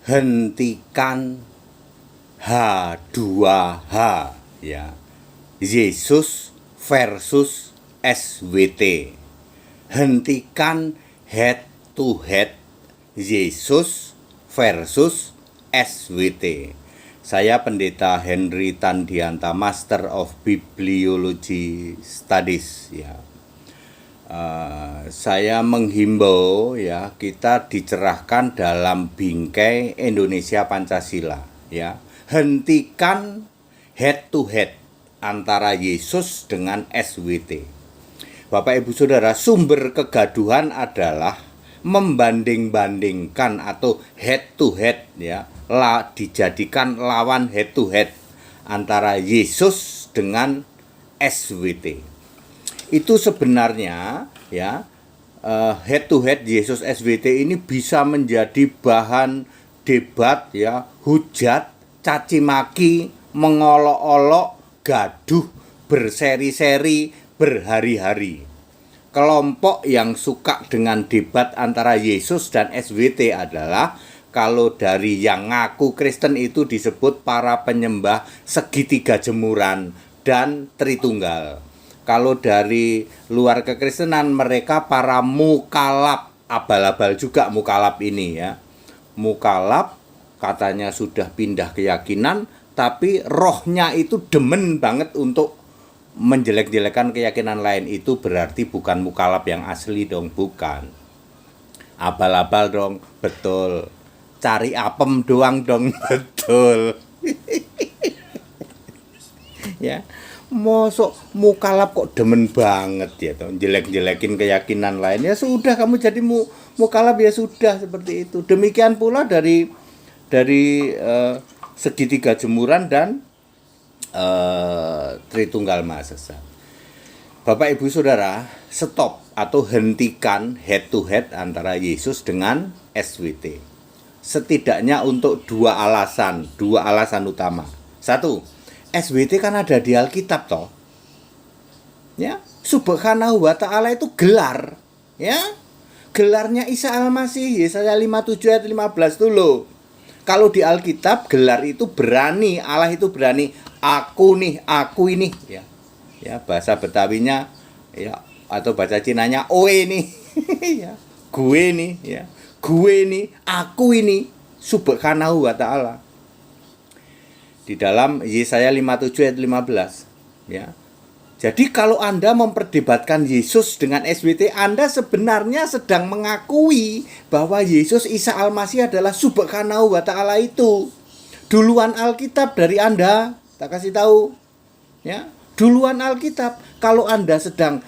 hentikan H2H ya. Yesus versus SWT. Hentikan head to head Yesus versus SWT. Saya Pendeta Henry Tandianta, Master of Bibliology Studies ya. Saya menghimbau ya, kita dicerahkan dalam bingkai Indonesia Pancasila ya. Hentikan head to head antara Yesus dengan SWT. Bapak Ibu Saudara, sumber kegaduhan adalah membanding-bandingkan atau head to head ya, dijadikan lawan head to head antara Yesus dengan SWT. Itu sebenarnya ya, head to head Yesus SWT ini bisa menjadi bahan debat ya, hujat, caci maki, mengolok-olok, gaduh, berseri-seri, berhari-hari. Kelompok yang suka dengan debat antara Yesus dan SWT adalah, kalau dari yang ngaku Kristen itu disebut para penyembah segitiga jemuran dan Tritunggal. Kalau dari luar kekristenan, mereka para mukalab, abal-abal juga mukalab ini ya. Mukalab katanya sudah pindah keyakinan, tapi rohnya itu demen banget untuk menjelek-jelekan keyakinan lain. Itu berarti bukan mukalab yang asli dong, bukan. Abal-abal dong, betul. Cari apem doang dong, betul. Ya. Mosok mukalab kok demen banget ya toh, jelek-jelekin keyakinan lain. Ya sudah, kamu jadi mukalab ya sudah, seperti itu. Demikian pula dari segitiga jemuran dan Tritunggal Maha Sesat. Bapak Ibu Saudara, stop atau hentikan head to head antara Yesus dengan SWT. Setidaknya untuk dua alasan utama. Satu, SWT kan ada di Alkitab toh. Ya, Subhanahu wa ta'ala itu gelar, ya. Gelarnya Isa Al-Masih, Yesaya 57 ayat 15 dulu. Kalau di Alkitab gelar itu berani, Allah itu berani, aku nih, aku ini, ya. Ya, bahasa Betawinya ya, atau bahasa Cinanya oe nih. Ya, gue nih, ya. Gue nih, aku ini, Subhanahu wa ta'ala. Di dalam Yesaya 57 ayat 15 ya. Jadi kalau Anda memperdebatkan Yesus dengan SWT, Anda sebenarnya sedang mengakui bahwa Yesus Isa Al-Masih adalah Subhanahu wa ta'ala itu. Duluan Alkitab dari Anda, tak kasih tahu ya. Duluan Alkitab. Kalau Anda sedang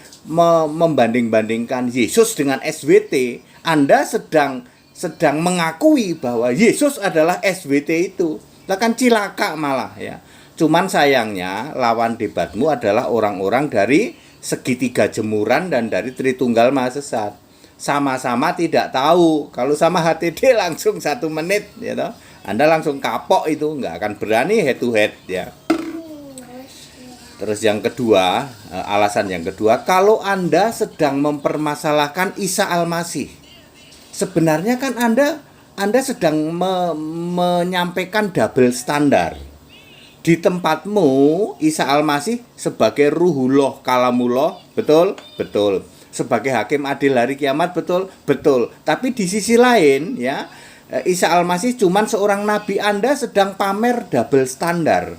membanding-bandingkan Yesus dengan SWT, Anda sedang mengakui bahwa Yesus adalah SWT itu. Kan cilaka malah ya. Cuman sayangnya lawan debatmu adalah orang-orang dari segitiga jemuran dan dari Tritunggal Maha Sesat. Sama-sama tidak tahu. Kalau sama HTD langsung 1 menit ya toh. Anda langsung kapok, itu nggak akan berani head to head ya. Terus yang kedua, alasan yang kedua, kalau Anda sedang mempermasalahkan Isa Al-Masih, sebenarnya kan Anda sedang menyampaikan double standar. Di tempatmu Isa Al-Masih sebagai ruhullah kalamullah, betul? Betul. Sebagai hakim adil hari kiamat, betul? Betul. Tapi di sisi lain ya, Isa Al-Masih cuman seorang nabi. Anda sedang pamer double standar.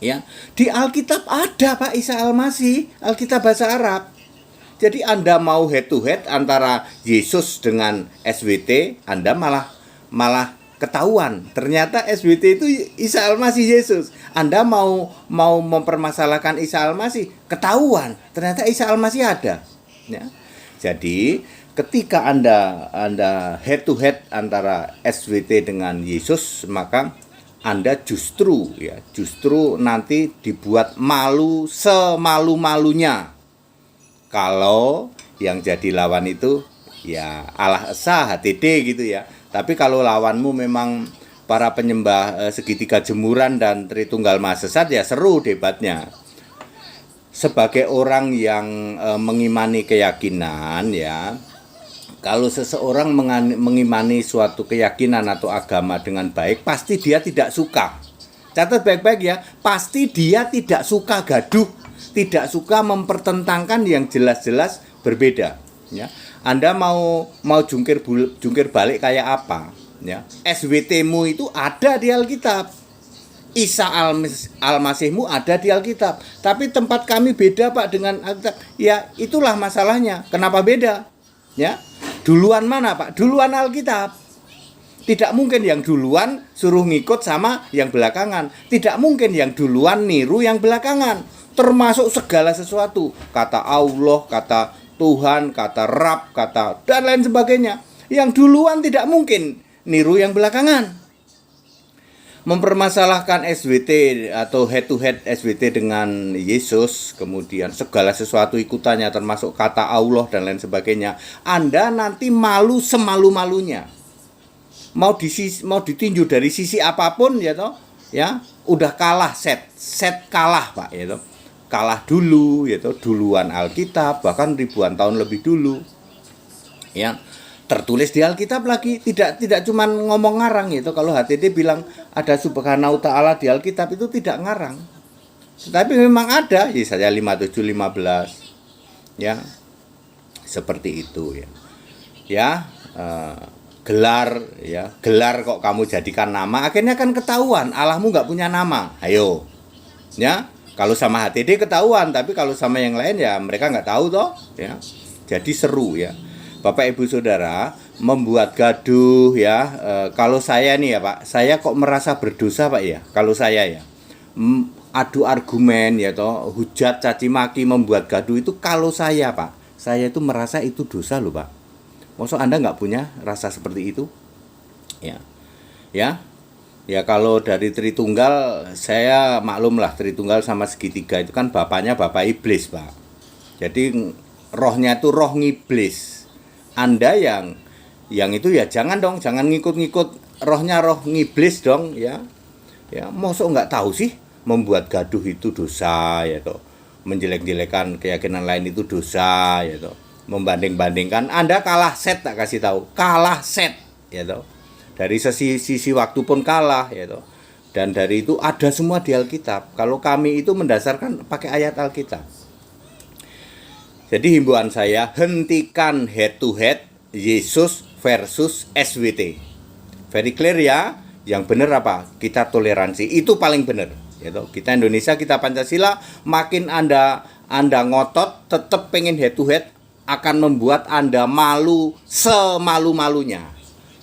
Ya. Di Alkitab ada Pak Isa Al-Masih, Alkitab bahasa Arab. Jadi Anda mau head to head antara Yesus dengan SWT, Anda malah ketahuan. Ternyata SWT itu Isa Al-Masih Yesus. Anda mau mempermasalahkan Isa Al-Masih, ketahuan. Ternyata Isa Al-Masih ada. Ya. Jadi ketika Anda head to head antara SWT dengan Yesus, maka Anda justru nanti dibuat malu semalu-malunya. Kalau yang jadi lawan itu ya Allah Esa, HTD gitu ya. Tapi kalau lawanmu memang para penyembah segitiga jemuran dan Tritunggal Maha Sesat, ya seru debatnya. Sebagai orang yang mengimani keyakinan ya, Kalau seseorang mengimani suatu keyakinan atau agama dengan baik, pasti dia tidak suka. Catat baik-baik ya, pasti dia tidak suka gaduh, tidak suka mempertentangkan yang jelas-jelas berbeda. Ya, Anda mau jungkir balik kayak apa? Ya, SWT-mu itu ada di Alkitab, Isa Al-Masihmu ada di Alkitab. Tapi tempat kami beda Pak dengan Alkitab. Ya, itulah masalahnya. Kenapa beda? Ya, duluan mana Pak? Duluan Alkitab. Tidak mungkin yang duluan suruh ngikut sama yang belakangan. Tidak mungkin yang duluan niru yang belakangan. Termasuk segala sesuatu. Kata Allah, kata Tuhan, kata Rab, kata dan lain sebagainya. Yang duluan tidak mungkin niru yang belakangan. Mempermasalahkan SWT atau head to head SWT dengan Yesus, kemudian segala sesuatu ikutannya termasuk kata Allah dan lain sebagainya, Anda nanti malu semalu-malunya. Mau ditinju dari sisi apapun ya toh, ya, udah kalah set kalah Pak ya toh. Kalah dulu ya toh, duluan Alkitab, bahkan ribuan tahun lebih dulu. Ya. Tertulis di Alkitab lagi, tidak cuma ngomong ngarang itu. Kalau HTD bilang ada subhanahu ta'ala di Alkitab, itu tidak ngarang. Tetapi memang ada, Yesaya 57:15. Ya. Seperti itu ya. Ya, gelar kok kamu jadikan nama, akhirnya kan ketahuan Allahmu nggak punya nama. Ayo. Ya. Kalau sama HTD ketahuan, tapi kalau sama yang lain ya mereka nggak tahu toh, ya. Jadi seru ya. Bapak Ibu Saudara, membuat gaduh ya. Kalau saya nih ya Pak, saya kok merasa berdosa Pak ya. Kalau saya ya, adu argumen ya toh, hujat, caci maki, membuat gaduh itu kalau saya Pak, saya itu merasa itu dosa loh Pak. Maksud Anda nggak punya rasa seperti itu? Ya, kalau dari Tritunggal, saya maklum lah, Tritunggal sama segitiga itu kan bapaknya bapak iblis Pak. Jadi rohnya itu roh ngiblis. Anda yang itu ya jangan ngikut-ngikut rohnya roh ngiblis dong ya. Ya, mosok nggak tahu sih membuat gaduh itu dosa ya toh. Menjelek-jelekan keyakinan lain itu dosa ya toh. Membanding-bandingkan, Anda kalah set, tak kasih tahu. Kalah set ya toh. Dari sisi waktu pun kalah ya toh. Dan dari itu ada semua di Alkitab. Kalau kami itu mendasarkan pakai ayat Alkitab. Jadi himbauan saya, hentikan head to head Yesus versus SWT. Very clear ya. Yang benar apa? Kita toleransi. Itu paling benar. Gitu. Kita Indonesia, kita Pancasila. Makin Anda ngotot, tetap pengen head to head, akan membuat Anda malu semalu-malunya.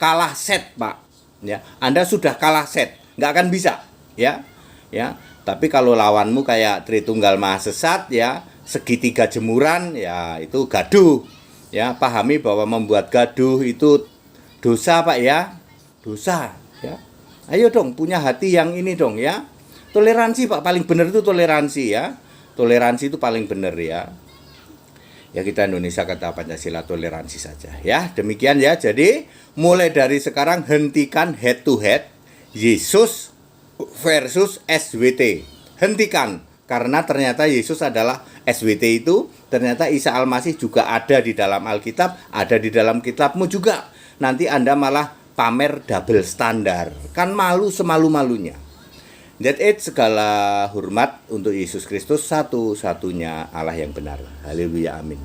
Kalah set Pak. Ya, Anda sudah kalah set, nggak akan bisa. Ya. Tapi kalau lawanmu kayak Tritunggal Maha Sesat ya, segitiga jemuran ya, itu gaduh ya. Pahami bahwa membuat gaduh itu dosa Pak ya, dosa ya. Ayo dong punya hati yang ini dong ya. Toleransi Pak, paling benar itu toleransi ya. Toleransi itu paling benar ya. Ya, kita Indonesia kata Pancasila, toleransi saja ya. Demikian ya. Jadi mulai dari sekarang hentikan head to head Yesus versus SWT. Hentikan. Karena ternyata Yesus adalah SWT itu, ternyata Isa Al-Masih juga ada di dalam Alkitab, ada di dalam kitabmu juga. Nanti Anda malah pamer double standar. Kan malu semalu-malunya. That it, segala hormat untuk Yesus Kristus, satu-satunya Allah yang benar. Haleluya, amin.